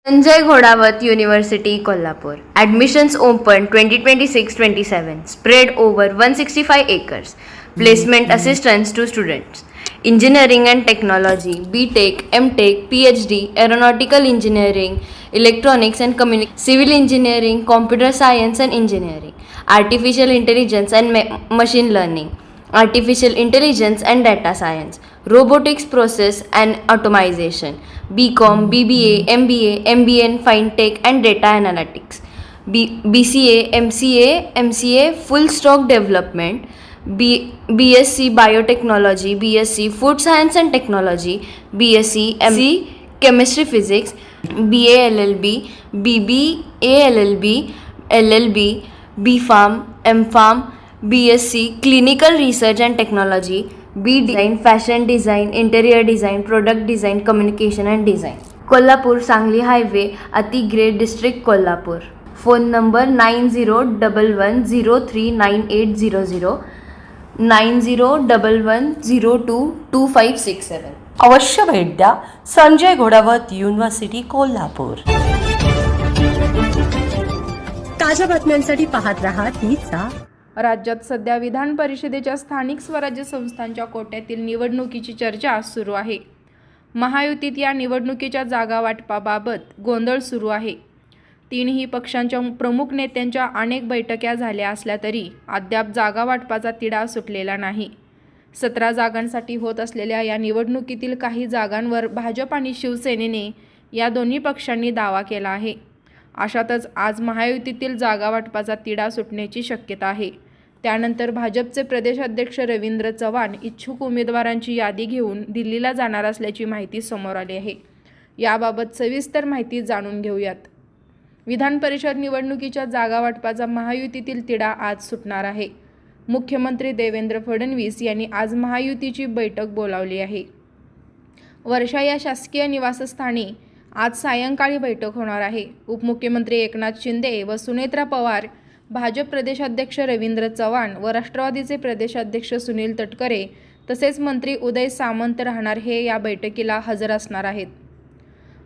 Sanjay Ghodawat University, Kolhapur. Admissions open 2026-27. Spread over 165 acres. Placement assistance to students. Engineering and Technology, BTech, MTech, PhD, Aeronautical Engineering, Electronics and Communication, Civil Engineering, Computer Science and Engineering, Artificial Intelligence and Machine Learning, Artificial Intelligence and Data Science, Robotics Process and Automation, BCom, BBA, MBA, MBN, Fintech and Data Analytics, BCA, MCA, Full Stack Development, BSc Biotechnology, BSc Food Science and Technology, BSc MC Chemistry Physics, BA LLB, BBA LLB, LLB, BPharm, MPharm, BSc Clinical Research and Technology, B Design, Fashion Design, Interior Design, Product Design, Communication and Design. Kolhapur Sangli Highway, Ati Grade District, Kolhapur. Phone number 9011039800, 9011022567. अवश्य भेट द्या Sanjay Ghodawat university Kolhapur. ताज्या बातम्यांसाठी पाहत रहा तीचा. राज्यात सध्या विधान परिषदेच्या स्थानिक स्वराज्य संस्थांच्या कोट्यातील निवडणुकीची चर्चा सुरू आहे. महायुतीत या निवडणुकीच्या जागा वाटपाबाबत गोंधळ सुरू आहे. तीनही पक्षांच्या प्रमुख नेत्यांच्या अनेक बैठका झाल्या असल्या तरी अद्याप जागा वाटपाचा तिढा सुटलेला नाही. 17 जागांसाठी होत असलेल्या या निवडणुकीतील काही जागांवर भाजप आणि शिवसेनेने या दोन्ही पक्षांनी दावा केला आहे. अशातच आज महायुतीतील जागा वाटपाचा तिढा सुटण्याची शक्यता आहे. त्यानंतर भाजपचे प्रदेशाध्यक्ष रवींद्र चव्हाण इच्छुक उमेदवारांची यादी घेऊन दिल्लीला जाणार असल्याची माहिती समोर आली आहे. याबाबत सविस्तर माहिती जाणून घेऊयात. विधान परिषद निवडणुकीच्या जागा वाटपाचा महायुतीतील तिढा आज सुटणार आहे. मुख्यमंत्री देवेंद्र फडणवीस यांनी आज महायुतीची बैठक बोलावली आहे. वर्षा या शासकीय निवासस्थानी आज सायंकाळी बैठक होणार आहे. उपमुख्यमंत्री एकनाथ शिंदे व सुनेत्रा पवार, भाजप प्रदेशाध्यक्ष रवींद्र चव्हाण व राष्ट्रवादीचे प्रदेशाध्यक्ष सुनील तटकरे तसेच मंत्री उदय सामंत राहणार हे या बैठकीला हजर असणार आहेत.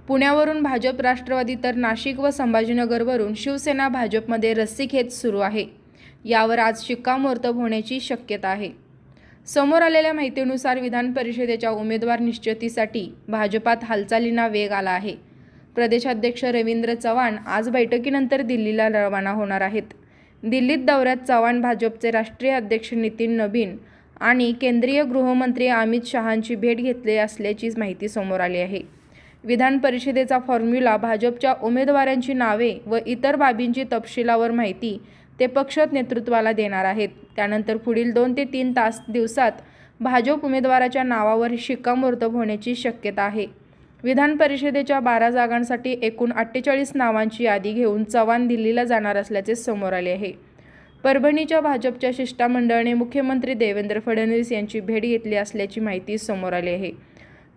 पुण्यावरून भाजप राष्ट्रवादी तर नाशिक व संभाजीनगरवरून शिवसेना भाजपमध्ये रस्सीखेच सुरू आहे. यावर आज शिक्कामोर्तब होण्याची शक्यता आहे. समोर आलेल्या माहितीनुसार विधान परिषदेच्या उमेदवार निश्चितीसाठी भाजपात हालचालींना वेग आला आहे. प्रदेशाध्यक्ष रवींद्र चव्हाण आज बैठकीनंतर दिल्लीला रवाना होणार आहेत. दिल्लीत दौऱ्यात चव्हाण भाजपचे राष्ट्रीय अध्यक्ष नितीन नबीन आणि केंद्रीय गृहमंत्री अमित शहांची भेट घेतली असल्याची माहिती समोर आली आहे. विधान परिषदेचा फॉर्म्युला, भाजपच्या उमेदवारांची नावे व इतर बाबींची तपशिलावर माहिती ते पक्ष नेतृत्वाला देणार आहेत. त्यानंतर पुढील 2 ते 3 दिवसात भाजप उमेदवाराच्या नावावर शिक्कामोर्तब होण्याची शक्यता आहे. विधान परिषदेच्या 12 जागांसाठी एकूण 48 नावांची यादी घेऊन चव्हाण दिल्लीला जाणार असल्याचे समोर आले आहे. परभणीच्या भाजपच्या शिष्टमंडळाने मुख्यमंत्री देवेंद्र फडणवीस यांची भेट घेतली असल्याची माहिती समोर आली आहे.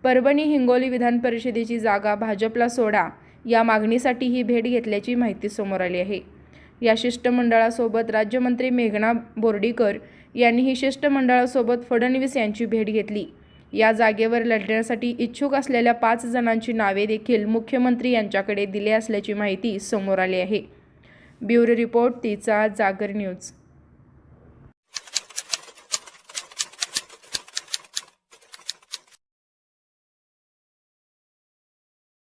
परभणी हिंगोली विधान परिषदेची जागा भाजपला सोडा या मागणीसाठी ही भेट घेतल्याची माहिती समोर आली आहे. या शिष्टमंडळासोबत राज्यमंत्री मेघना बोर्डीकर यांनीही शिष्टमंडळासोबत फडणवीस यांची भेट घेतली. या जागेवर लढण्यासाठी इच्छुक असलेल्या 5 जणांची नावे देखील मुख्यमंत्री यांच्याकडे दिली असल्याची माहिती समोर आली आहे. ब्युरो रिपोर्ट तीचा जागर न्यूज.